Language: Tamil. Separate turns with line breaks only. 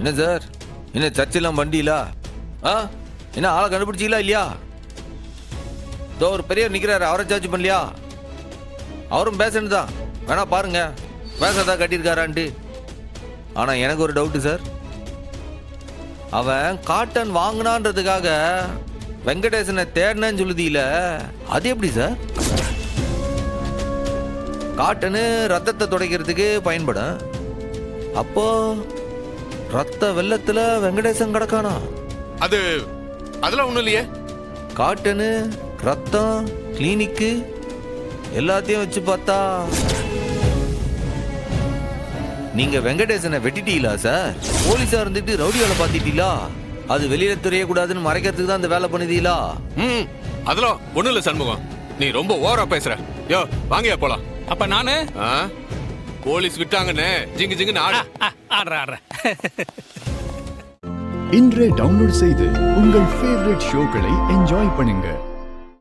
என்ன சார், என்ன சர்ச்செல்லாம் வண்டியிலா? ஆ, என்ன ஆளை கண்டுபிடிச்சிங்களா இல்லையா? இதோ ஒரு பெரியவர் நிற்கிறாரு, அவரை சார்ஜ் பண்ணலையா? அவரும் பேசணும் தான், வேணா பாருங்க பேசதான் கட்டியிருக்காரான்ட்டு. ஆனால் எனக்கு ஒரு டவுட்டு சார். அவன் காட்டன் வாங்கினான்றதுக்காக வெங்கடேசனை தேடினேன்னு சொல்லுதீல, அது எப்படி சார்? காட்டனு ரத்தத்தை துடைக்கிறதுக்கு பயன்படும். அப்போ ரத்த வெள்ளத்துல வெங்கடேசன் கிடக்கானா?
அதெல்லாம் ஒண்ணும் இல்லையே.
காட்டனு, ரத்தம், கிளினிக்கு எல்லாத்தையும் வச்சு பார்த்தா நீங்க வெங்கடேசனை வெட்டிட்டீங்களா சார்? போலீஸா இருந்துட்டு ரவுடி வேலை பார்த்துட்டீங்களா? அது வெளியில தெரியக்கூடாதுன்னு மறைக்கிறதுக்கு தான் அந்த வேலை பண்ணுதீங்களா?
அதெல்லாம் ஒண்ணும் இல்ல சண்முகம், நீ ரொம்ப ஓவரா பேசுற. யோ வாங்கயா போலாம்.
அப்ப நானு
போலீஸ் விட்டாங்கன்னு ஜிங்கு ஜிங்குன்னு
ஆடுறேன்.
இன்றே டவுன்லோட் செய்து உங்கள் ஃபேவரட் ஷோக்களை என்ஜாய் பண்ணுங்க.